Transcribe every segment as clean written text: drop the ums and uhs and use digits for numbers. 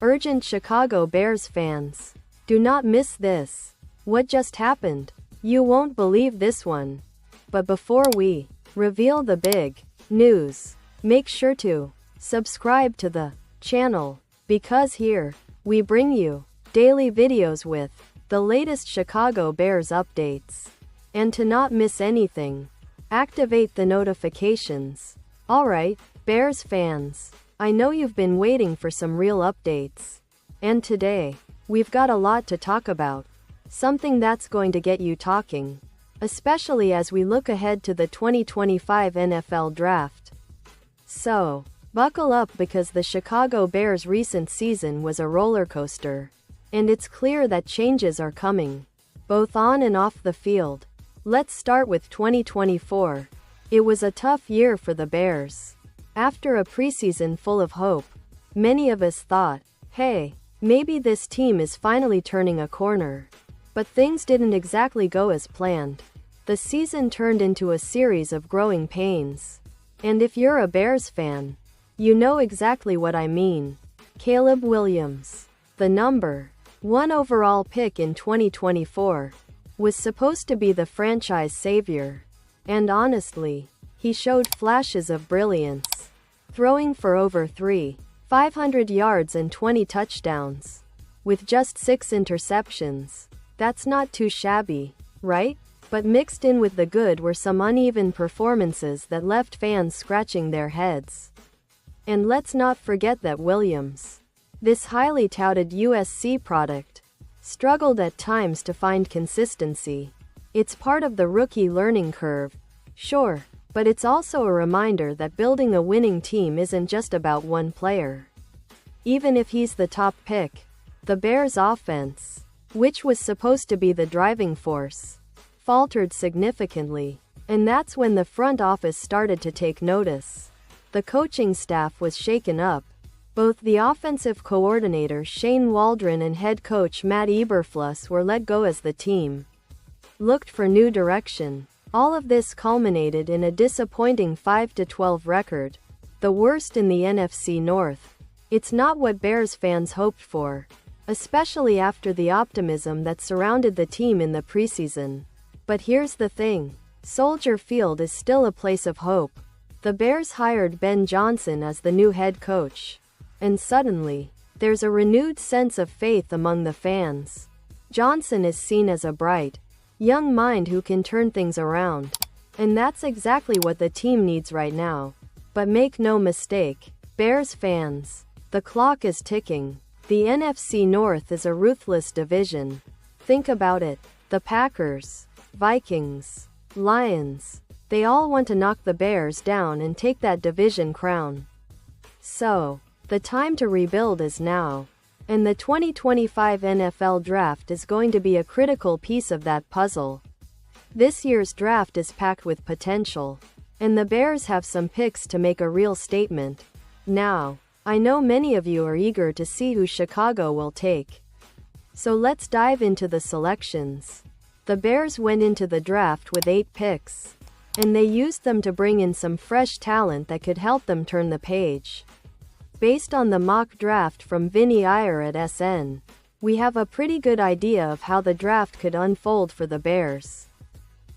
Urgent Chicago Bears fans. Do not miss this. What just happened? You won't believe this one. But before we reveal the big news, make sure to subscribe to the channel, because here we bring you daily videos with the latest Chicago Bears updates. And to not miss anything, activate the notifications. Alright, Bears fans, I know you've been waiting for some real updates. And today, we've got a lot to talk about. Something that's going to get you talking, especially as we look ahead to the 2025 NFL Draft. So, buckle up, because the Chicago Bears' recent season was a roller coaster. And it's clear that changes are coming, both on and off the field. Let's start with 2024. It was a tough year for the Bears. After a preseason full of hope, many of us thought, hey, maybe this team is finally turning a corner. But things didn't exactly go as planned. The season turned into a series of growing pains. And if you're a Bears fan, you know exactly what I mean. Caleb Williams, the number 1 overall pick in 2024, was supposed to be the franchise savior. And honestly, he showed flashes of brilliance, throwing for over 500 yards and 20 touchdowns, with just 6 interceptions. That's not too shabby, right? But mixed in with the good were some uneven performances that left fans scratching their heads. And let's not forget that Williams, this highly touted USC product, struggled at times to find consistency. It's part of the rookie learning curve, sure, but it's also a reminder that building a winning team isn't just about one player. Even if he's the top pick, the Bears' offense, which was supposed to be the driving force, faltered significantly. And that's when the front office started to take notice. The coaching staff was shaken up. Both the offensive coordinator Shane Waldron and head coach Matt Eberflus were let go as the team looked for new direction. All of this culminated in a disappointing 5-12 record, the worst in the NFC North. It's not what Bears fans hoped for, especially after the optimism that surrounded the team in the preseason. But here's the thing, Soldier Field is still a place of hope. The Bears hired Ben Johnson as the new head coach. And suddenly, there's a renewed sense of faith among the fans. Johnson is seen as a bright, young mind who can turn things around. And that's exactly what the team needs right now. But make no mistake, Bears fans, the clock is ticking. The NFC North is a ruthless division. Think about it. The Packers, Vikings, Lions, they all want to knock the Bears down and take that division crown. So, the time to rebuild is now. And the 2025 NFL Draft is going to be a critical piece of that puzzle. This year's draft is packed with potential. And the Bears have some picks to make a real statement. Now, I know many of you are eager to see who Chicago will take. So let's dive into the selections. The Bears went into the draft with 8 picks. And they used them to bring in some fresh talent that could help them turn the page. Based on the mock draft from Vinny Iyer at SN, we have a pretty good idea of how the draft could unfold for the Bears,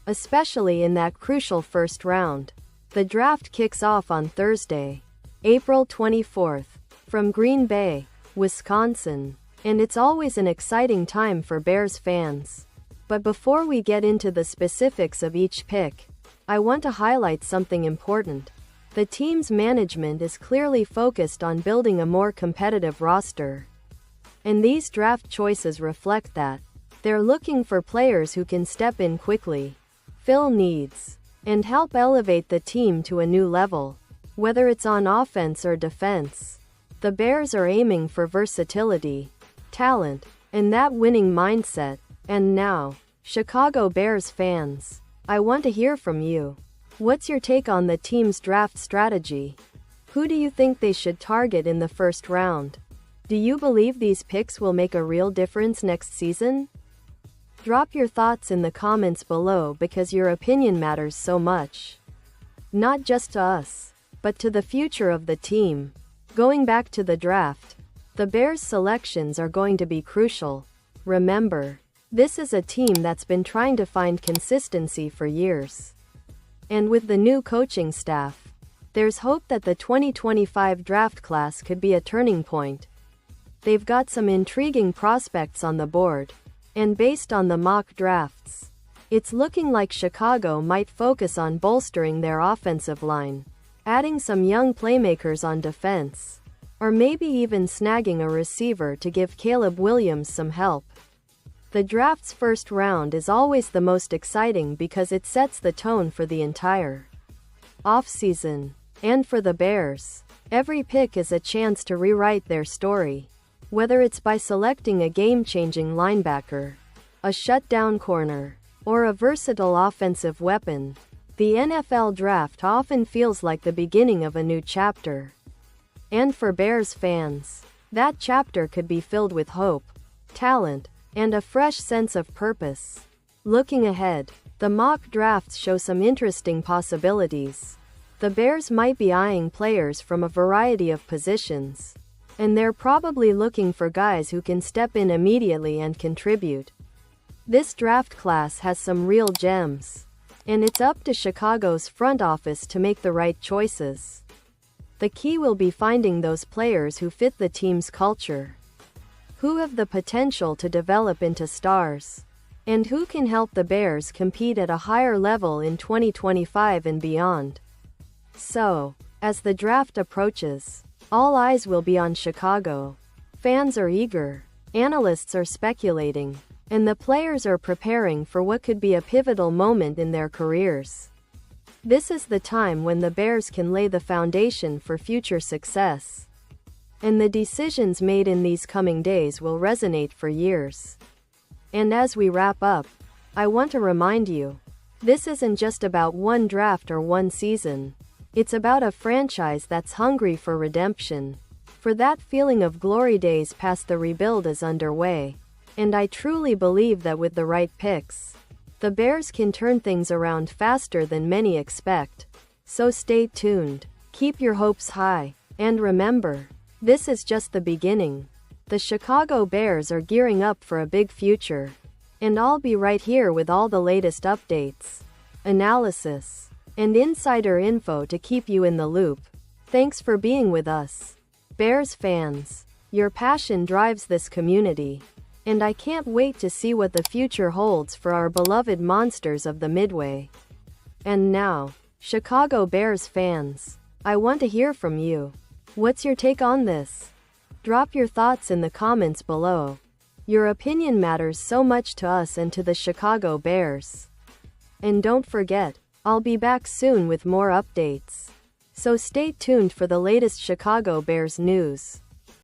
especially in that crucial first round. The draft kicks off on Thursday, April 24th, from Green Bay, Wisconsin. And it's always an exciting time for Bears fans. But before we get into the specifics of each pick, I want to highlight something important. The team's management is clearly focused on building a more competitive roster. And these draft choices reflect that. They're looking for players who can step in quickly, fill needs, and help elevate the team to a new level. Whether it's on offense or defense, the Bears are aiming for versatility, talent, and that winning mindset. And now, Chicago Bears fans, I want to hear from you. What's your take on the team's draft strategy? Who do you think they should target in the first round? Do you believe these picks will make a real difference next season? Drop your thoughts in the comments below, because your opinion matters so much. Not just to us, but to the future of the team. Going back to the draft, The Bears' selections are going to be crucial. Remember, this is a team that's been trying to find consistency for years. And with the new coaching staff, there's hope that the 2025 draft class could be a turning point. They've got some intriguing prospects on the board, and based on the mock drafts, it's looking like Chicago might focus on bolstering their offensive line, adding some young playmakers on defense, or maybe even snagging a receiver to give Caleb Williams some help. The draft's first round is always the most exciting because it sets the tone for the entire offseason. And for the Bears, every pick is a chance to rewrite their story. Whether it's by selecting a game-changing linebacker, a shutdown corner, or a versatile offensive weapon, the NFL draft often feels like the beginning of a new chapter. And for Bears fans, that chapter could be filled with hope, talent, and a fresh sense of purpose. Looking ahead, the mock drafts show some interesting possibilities. The Bears might be eyeing players from a variety of positions, and they're probably looking for guys who can step in immediately and contribute. This draft class has some real gems, and it's up to Chicago's front office to make the right choices. The key will be finding those players who fit the team's culture, who have the potential to develop into stars, and who can help the Bears compete at a higher level in 2025 and beyond. So, as the draft approaches, all eyes will be on Chicago. Fans are eager, analysts are speculating, and the players are preparing for what could be a pivotal moment in their careers. This is the time when the Bears can lay the foundation for future success. And the decisions made in these coming days will resonate for years. And as we wrap up, I want to remind you, this isn't just about one draft or one season. It's about a franchise that's hungry for redemption, for that feeling of glory days past the rebuild is underway. And I truly believe that with the right picks, the Bears can turn things around faster than many expect. So stay tuned, keep your hopes high, and remember, this is just the beginning. The Chicago Bears are gearing up for a big future, and I'll be right here with all the latest updates, analysis, and insider info to keep you in the loop. Thanks for being with us, Bears fans. Your passion drives this community, and I can't wait to see what the future holds for our beloved monsters of the Midway. And now, Chicago Bears fans, I want to hear from you. What's your take on this? Drop your thoughts in the comments below. Your opinion matters so much to us and to the Chicago Bears. And don't forget, I'll be back soon with more updates. So stay tuned for the latest Chicago Bears news.